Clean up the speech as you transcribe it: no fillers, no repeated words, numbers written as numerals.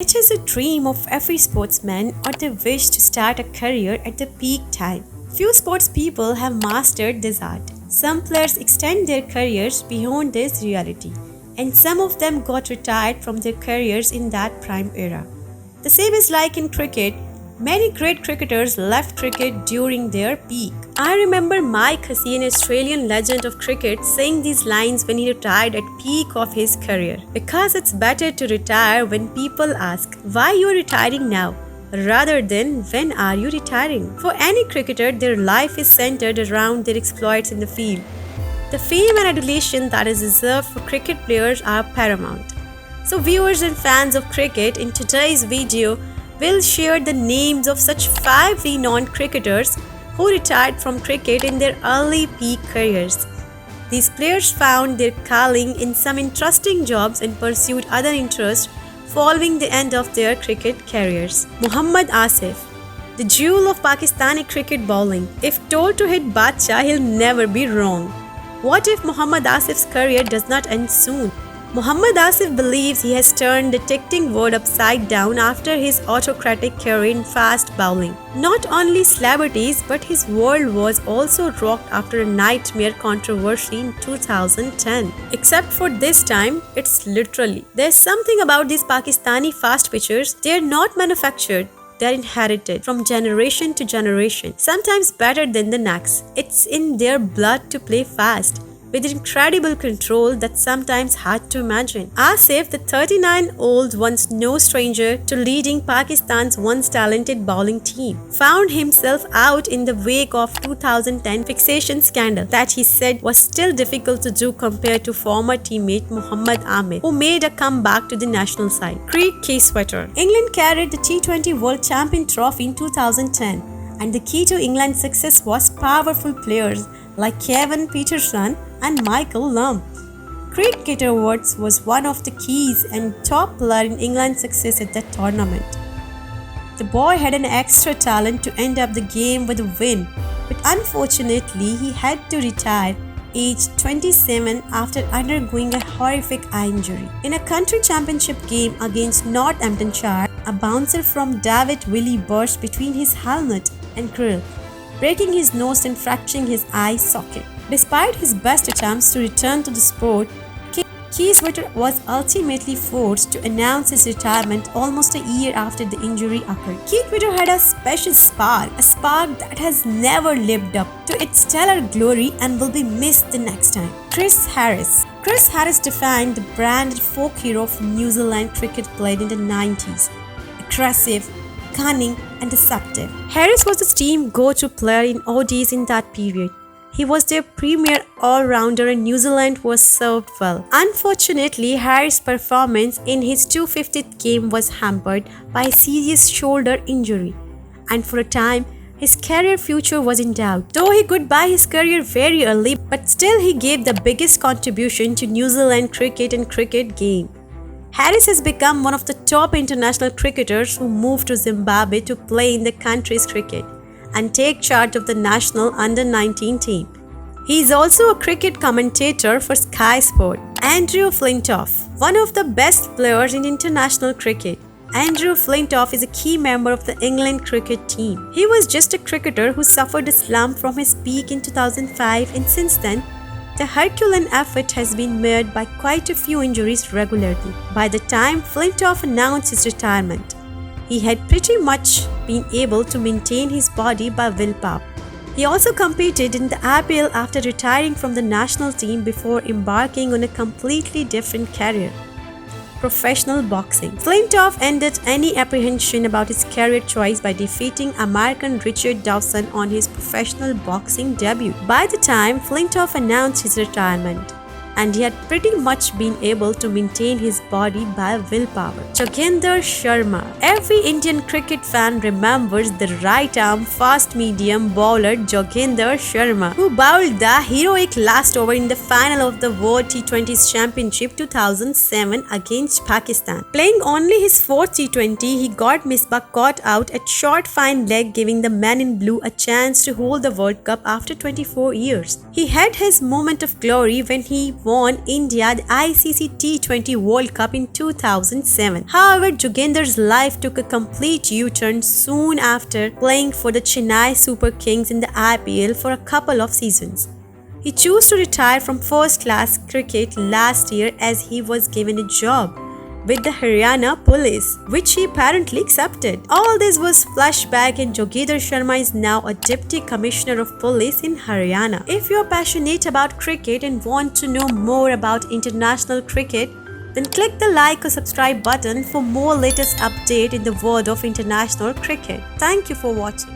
It is a dream of every sportsman or the wish to start a career at the peak time. Few sports people have mastered this art. Some players extend their careers beyond this reality, and some of them got retired from their careers in that prime era. The same is like in cricket. Many great cricketers left cricket during their peak. I remember Mike Hussey, an Australian legend of cricket, saying these lines when he retired at peak of his career. Because it's better to retire when people ask, why you are retiring now? Rather than when are you retiring? For any cricketer, their life is centered around their exploits in the field. The fame and adulation that is reserved for cricket players are paramount. So viewers and fans of cricket, in today's video, we'll share the names of such 5 renowned cricketers who retired from cricket in their early peak careers. These players found their calling in some interesting jobs and pursued other interests following the end of their cricket careers. Mohammad Asif, the jewel of Pakistani cricket bowling. If told to hit Badshah, he'll never be wrong. What if Mohammad Asif's career does not end soon? Mohammad Asif believes he has turned the ticking world upside down after his autocratic career in fast bowling. Not only celebrities, but his world was also rocked after a nightmare controversy in 2010. Except for this time, it's literally. There's something about these Pakistani fast pitchers, they're not manufactured. They're inherited from generation to generation, sometimes better than the next. It's in their blood to play fast, with incredible control that's sometimes hard to imagine. Asif, the 39-year-old, once no stranger to leading Pakistan's once talented bowling team, found himself out in the wake of 2010 fixation scandal that he said was still difficult to do compared to former teammate Muhammad Ahmed, who made a comeback to the national side. Craig Sweater. England carried the T20 World Champion trophy in 2010, and the key to England's success was powerful players like Kevin Peterson and Michael Lumb. Craig Woods was one of the keys and top player in England's success at that tournament. The boy had an extra talent to end up the game with a win, but unfortunately he had to retire aged 27 after undergoing a horrific eye injury. In a country championship game against Northamptonshire, a bouncer from David Willey burst between his helmet and grill, breaking his nose and fracturing his eye socket. Despite his best attempts to return to the sport, Sweater was ultimately forced to announce his retirement almost a year after the injury occurred. Sweater had a special spark, a spark that has never lived up to its stellar glory and will be missed the next time. Chris Harris. Chris Harris defined the branded folk hero of New Zealand cricket played in the 90s. Aggressive, cunning, and deceptive. Harris was the team go-to player in ODIs in that period. He was their premier all-rounder and New Zealand was served well. Unfortunately, Harris' performance in his 250th game was hampered by a serious shoulder injury, and for a time, his career future was in doubt. Though he goodbye his career very early, but still he gave the biggest contribution to New Zealand cricket and cricket game. Harris has become one of the top international cricketers who moved to Zimbabwe to play in the country's cricket and take charge of the national under-19 team. He is also a cricket commentator for Sky Sport. Andrew Flintoff, one of the best players in international cricket. Andrew Flintoff is a key member of the England cricket team. He was just a cricketer who suffered a slump from his peak in 2005, and since then, the Herculean effort has been marred by quite a few injuries regularly. By the time Flintoff announced his retirement, he had pretty much been able to maintain his body by willpower. He also competed in the IPL after retiring from the national team before embarking on a completely different career: professional boxing. Flintoff ended any apprehension about his career choice by defeating American Richard Dawson on his professional boxing debut. By the time Flintoff announced his retirement, and he had pretty much been able to maintain his body by willpower. Joginder Sharma. Every Indian cricket fan remembers the right-arm fast-medium bowler Joginder Sharma, who bowled the heroic last over in the final of the World T20 Championship 2007 against Pakistan. Playing only his 4th T20, he got Misbah caught out at short fine leg, giving the man in blue a chance to hold the World Cup after 24 years. He had his moment of glory when he won India the ICC T20 World Cup in 2007. However, Jogender's life took a complete U-turn soon after playing for the Chennai Super Kings in the IPL for a couple of seasons. He chose to retire from first-class cricket last year as he was given a job with the Haryana police, which he apparently accepted. All this was flashback, and Jogender Sharma is now a Deputy Commissioner of Police in Haryana. If you are passionate about cricket and want to know more about international cricket, then click the like or subscribe button for more latest update in the world of international cricket. Thank you for watching.